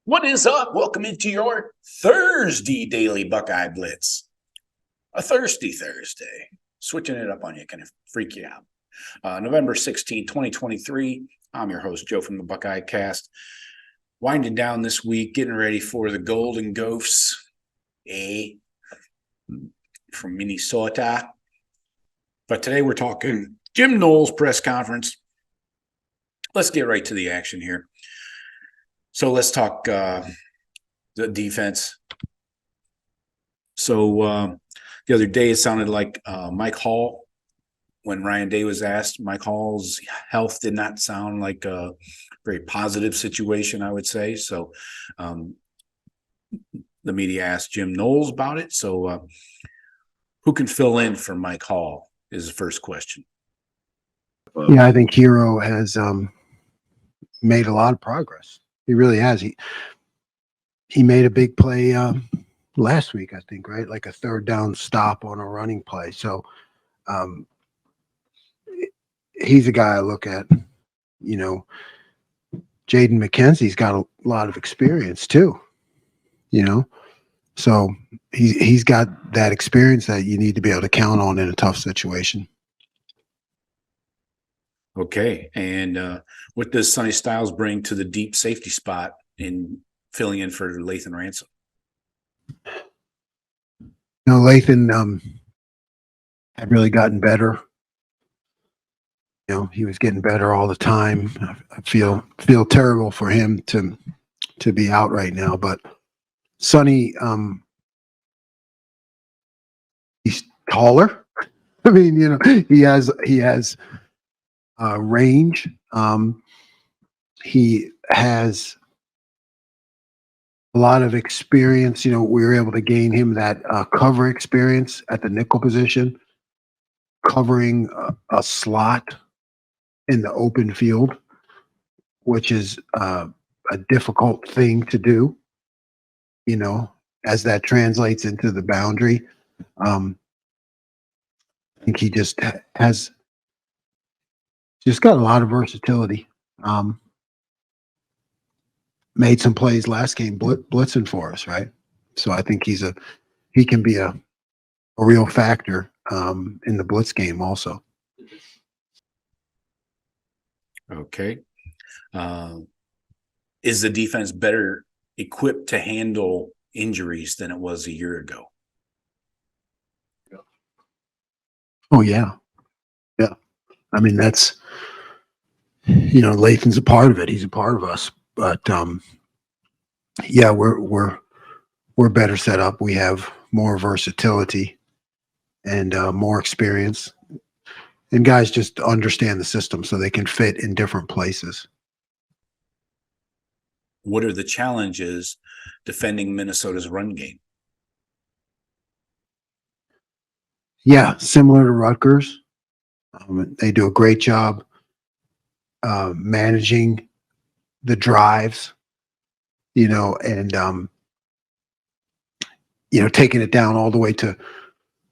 What is up? Welcome into your Thursday Daily Buckeye Blitz. A thirsty Thursday. Switching it up on you, kind of freak you out. November 16, 2023. I'm your host, Joe from the Buckeye Cast. Winding down this week, getting ready for the Golden Gophers, from Minnesota. But today we're talking Jim Knowles press conference. Let's get right to the action here. So let's talk the defense. So the other day it sounded like Mike Hall, when Ryan Day was asked, Mike Hall's health did not sound like a very positive situation, I would say. So the media asked Jim Knowles about it. So who can fill in for Mike Hall is the first question. Yeah, I think Hero has made a lot of progress. He really has. He made a big play last week, I think, right? Like a third down stop on a running play. So he's a guy I look at. You know, Jaden McKenzie's got a lot of experience too. You know, so he's got that experience that you need to be able to count on in a tough situation. Okay, and what does Sonny Styles bring to the deep safety spot in filling in for Lathan Ransom? No, Lathan had really gotten better. You know, he was getting better all the time. I feel terrible for him to be out right now, but Sonny, he's taller. I mean, you know, he has range. He has a lot of experience. You know, we were able to gain him that cover experience at the nickel position, covering a slot in the open field, which is a difficult thing to do, you know, as that translates into the boundary. I think he just got a lot of versatility. Made some plays last game blitzing for us, right? So I think he can be a real factor in the blitz game also. Okay. Is the defense better equipped to handle injuries than it was a year ago? Oh, yeah. Yeah. I mean, that's, you know, Lathan's a part of it. He's a part of us. But yeah, we're better set up. We have more versatility and more experience. And guys just understand the system so they can fit in different places. What are the challenges defending Minnesota's run game? Yeah, similar to Rutgers. They do a great job managing the drives, you know, and, you know, taking it down all the way to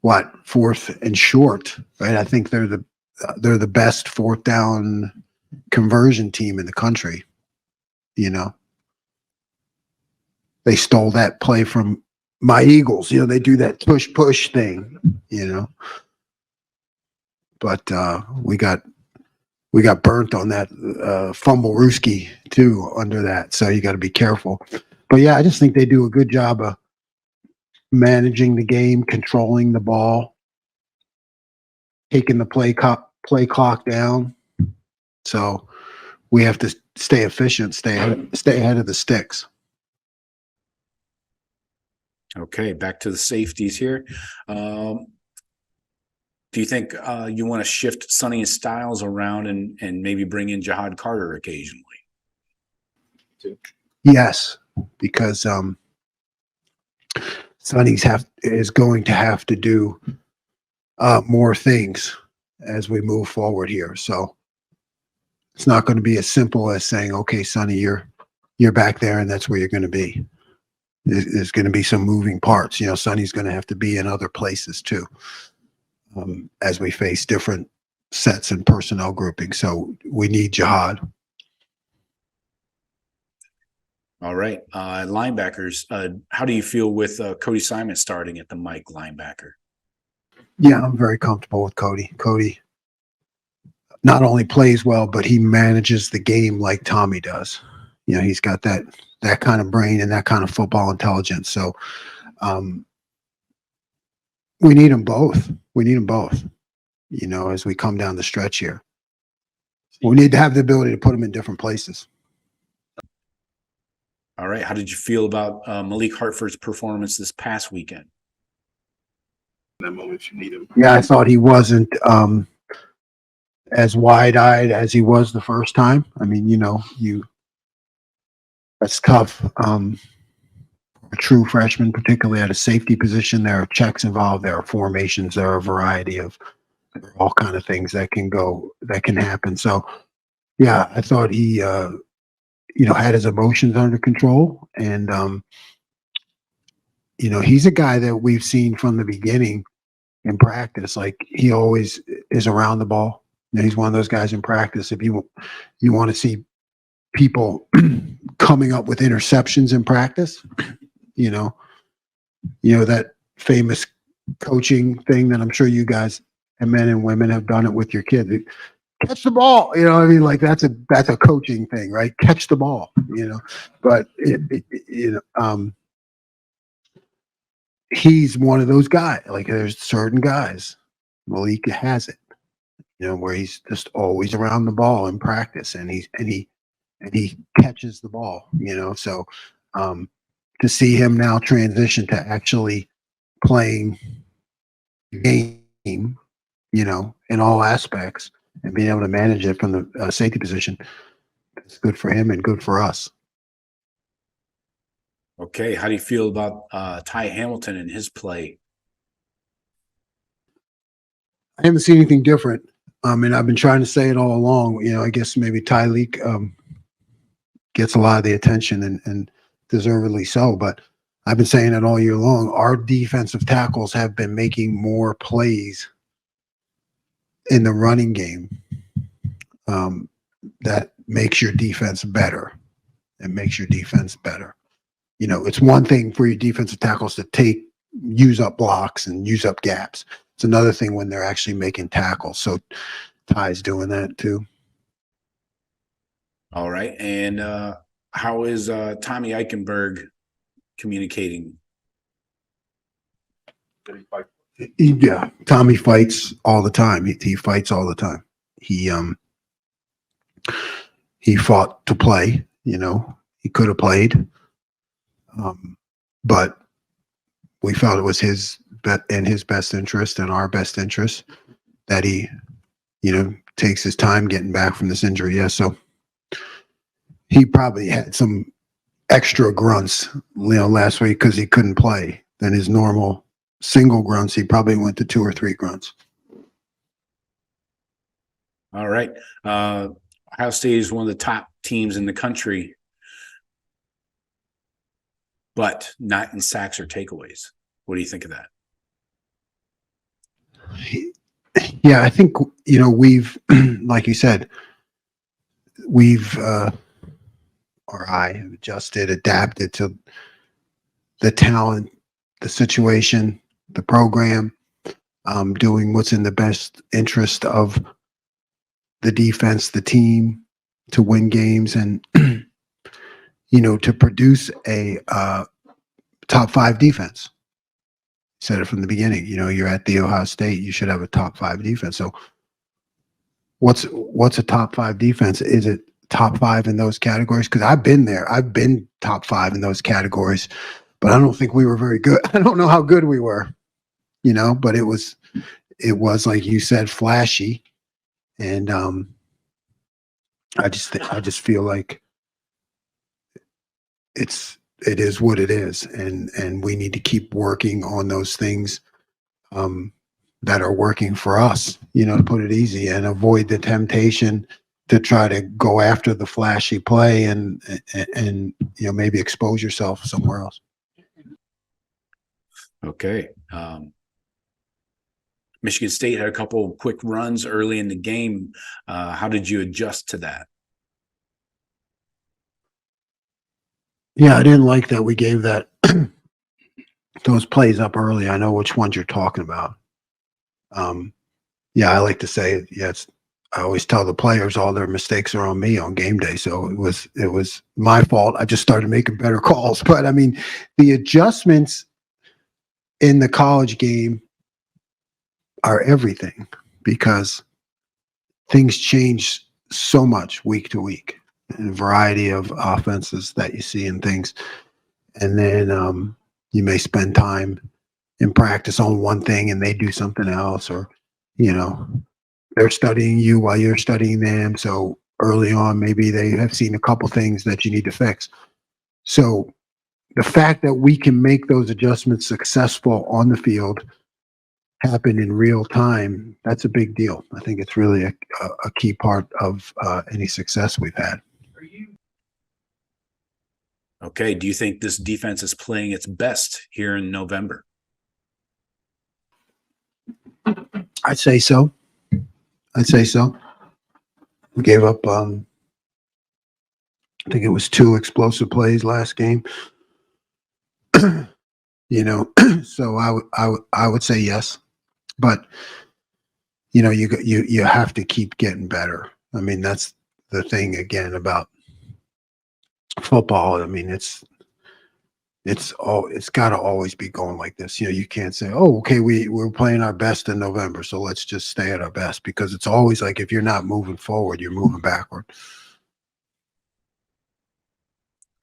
what, fourth and short, right? I think they're the best fourth down conversion team in the country, you know. They stole that play from my Eagles. You know, they do that push thing, you know. But we got burnt on that fumble Ruski too under that. So you got to be careful. But yeah, I just think they do a good job of managing the game, controlling the ball, taking the play clock down. So we have to stay efficient, stay ahead of the sticks. Okay, back to the safeties here. Do you think you want to shift Sonny Styles around and maybe bring in Jihad Carter occasionally? Yes, because Sonny's is going to have to do more things as we move forward here. So it's not going to be as simple as saying, "Okay, Sonny, you're back there, and that's where you're going to be." There's going to be some moving parts. You know, Sonny's going to have to be in other places too, as we face different sets and personnel grouping. So we need Jihad. All right. Linebackers. How do you feel with Cody Simon starting at the Mike linebacker? Yeah, I'm very comfortable with Cody. Cody not only plays well, but he manages the game like Tommy does. You know, he's got that kind of brain and that kind of football intelligence. So um, we need them both. We need them both. You know, as we come down the stretch here, we need to have the ability to put them in different places. All right. How did you feel about Malik Hartford's performance this past weekend? That moment you need him. Yeah, I thought he wasn't as wide-eyed as he was the first time. I mean, you know, that's tough. A true freshman, particularly at a safety position, there are checks involved, there are formations, there are a variety of all kind of things that can happen. So yeah, I thought he you know, had his emotions under control, and you know, he's a guy that we've seen from the beginning in practice. Like, he always is around the ball. You know, he's one of those guys in practice. If you want to see people coming up with interceptions in practice, you know that famous coaching thing that I'm sure you guys and men and women have done it with your kids. Catch the ball, you know what I mean? Like, that's a coaching thing, right? Catch the ball, you know. But he's one of those guys. Like, there's certain guys, Malik has it, you know, where he's just always around the ball in practice, and he catches the ball, you know. So to see him now transition to actually playing the game, you know, in all aspects, and being able to manage it from the safety position, it's good for him and good for us. Okay. How do you feel about Ty Hamilton and his play? I haven't seen anything different. And I've been trying to say it all along. You know, I guess maybe Ty Leak gets a lot of the attention, and deservedly so. But I've been saying it all year long. Our defensive tackles have been making more plays in the running game that makes your defense better. It makes your defense better. You know, it's one thing for your defensive tackles to use up blocks and use up gaps. It's another thing when they're actually making tackles. So Ty's doing that too. All right. And how is Tommy Eichenberg communicating? Yeah, Tommy fights all the time. He fights all the time. He fought to play. You know, he could have played, but we felt it was in his best interest and our best interest that he, you know, takes his time getting back from this injury. Yeah, so he probably had some extra grunts, you know, last week because he couldn't play than his normal single grunts. He probably went to 2 or 3 grunts. All right. Ohio State is one of the top teams in the country, but not in sacks or takeaways. What do you think of that? Yeah, I think, you know, we've, like you said, I have adjusted, adapted to the talent, the situation, the program, doing what's in the best interest of the defense, the team, to win games, and you know, to produce a top 5 defense. Said it from the beginning. You know, you're at the Ohio State, you should have a top 5 defense. So what's a top 5 defense? Is it top 5 in those categories? Because I've been there. I've been top 5 in those categories, but I don't think we were very good. I don't know how good we were, you know, but it was like you said, flashy. And I just feel like it is what it is, and we need to keep working on those things that are working for us, you know, to put it easy, and avoid the temptation to try to go after the flashy play and you know, maybe expose yourself somewhere else. Okay. Michigan State had a couple of quick runs early in the game. How did you adjust to that? Yeah, I didn't like that we gave that those plays up early. I know which ones you're talking about. Um, yeah, I like to say, yes. I always tell the players all their mistakes are on me on game day. So it was my fault. I just started making better calls. But I mean, the adjustments in the college game are everything because things change so much week to week and a variety of offenses that you see and things. And then you may spend time in practice on one thing and they do something else, or, you know, they're studying you while you're studying them. So early on, maybe they have seen a couple things that you need to fix. So the fact that we can make those adjustments successful on the field happen in real time, that's a big deal. I think it's really a key part of any success we've had. Okay. Do you think this defense is playing its best here in November? I'd say so. We gave up, I think it was 2 explosive plays last game. So I would say yes, but you have to keep getting better. I mean, that's the thing again about football. I mean, it's got to always be going like this. You can't say, oh, okay, we're playing our best in November, so let's just stay at our best, because it's always like if you're not moving forward, you're moving backward.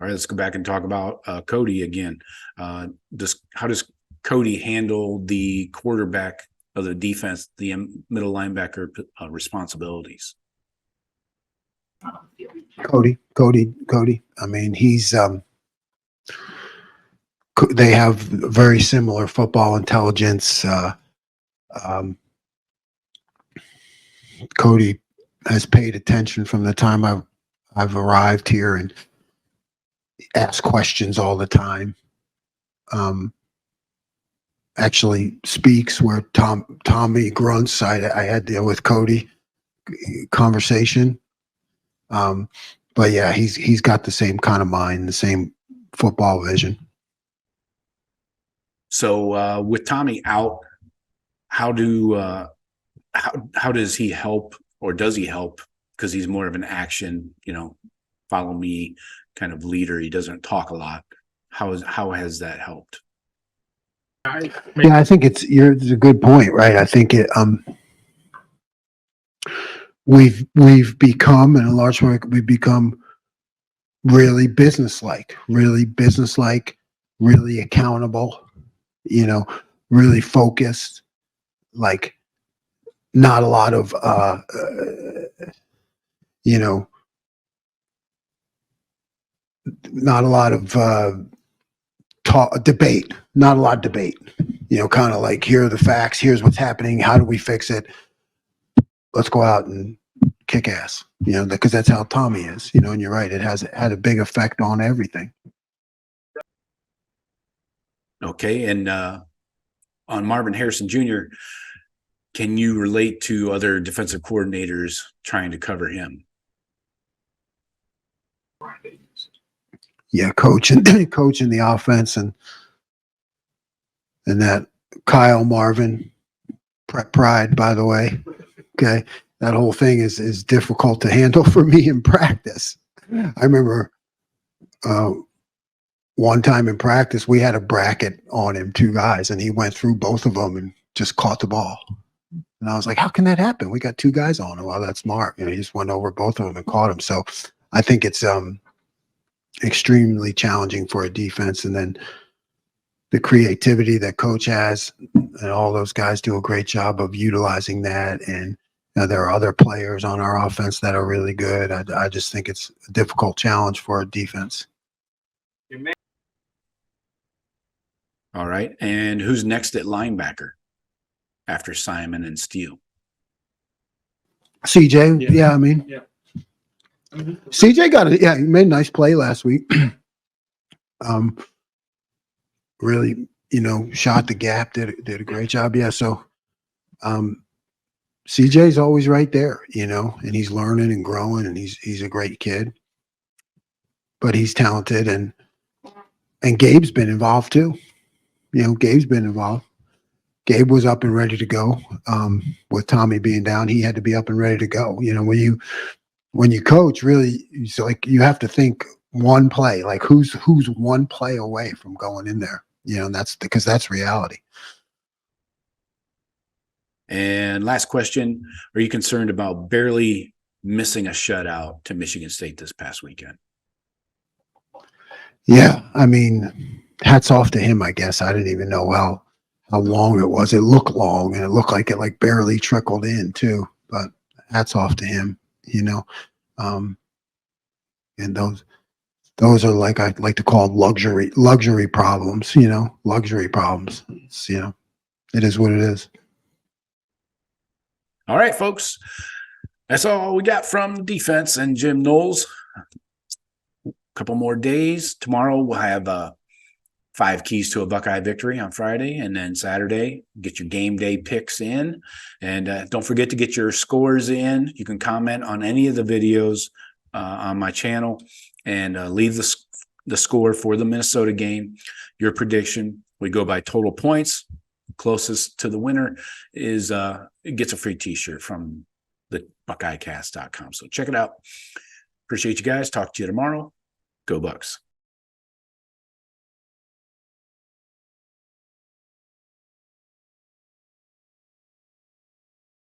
All right, let's go back and talk about Cody again. How does Cody handle the quarterback of the defense, the middle linebacker responsibilities? Cody. I mean, they have very similar football intelligence. Cody has paid attention from the time I've arrived here and asked questions all the time. Actually speaks where Tommy grunts. I had to deal with Cody conversation. But yeah, he's got the same kind of mind, the same football vision. So with Tommy out, how does he help, or does he help? Because he's more of an action, follow me kind of leader. He doesn't talk a lot. How has that helped? Yeah, I think it's a good point, right? I think we've become, in a large part, we've become really businesslike, really accountable, really focused, like not a lot of not a lot of debate, not a lot of debate, kind of like, here are the facts, here's what's happening, how do we fix it, let's go out and kick ass, because that's how Tommy is, and you're right, it has had a big effect on everything. Okay. And on Marvin Harrison Jr., can you relate to other defensive coordinators trying to cover him? Yeah, coaching the offense, and that Kyle Marvin pride, by the way. Okay, that whole thing is difficult to handle for me in practice. I remember one time in practice we had a bracket on him, 2 guys, and he went through both of them and just caught the ball. And I was like, how can that happen? We got 2 guys on him. Well, that's smart. He just went over both of them and caught him. So I think it's extremely challenging for a defense. And then the creativity that coach has, and all those guys do a great job of utilizing that. And there are other players on our offense that are really good. I just think it's a difficult challenge for a defense. All right. And who's next at linebacker after Simon and Steele? CJ. Yeah, I mean, CJ got it. Yeah, he made a nice play last week. Really, shot the gap, did a great job. Yeah. So, CJ's always right there, and he's learning and growing, and he's a great kid, but he's talented. And And Gabe's been involved too. Gabe's been involved. Gabe was up and ready to go. With Tommy being down, he had to be up and ready to go. When you coach, really, it's like you have to think one play, like who's one play away from going in there. And that's because that's reality. And last question, are you concerned about barely missing a shutout to Michigan State this past weekend? Yeah, I mean, hats off to him, I guess. I didn't even know how long it was. It looked long, and it looked like it like barely trickled in too. But hats off to him, and those are like I like to call luxury problems. Luxury problems. It's, it is what it is. All right, folks. That's all we got from defense and Jim Knowles. A couple more days. Tomorrow we'll have 5 keys to a Buckeye victory on Friday, and then Saturday, get your game day picks in. And don't forget to get your scores in. You can comment on any of the videos on my channel and leave the score for the Minnesota game, your prediction. We go by total points. Closest to the winner is gets a free t-shirt from the buckeyecast.com. So check it out. Appreciate you guys. Talk to you tomorrow. Go Bucks.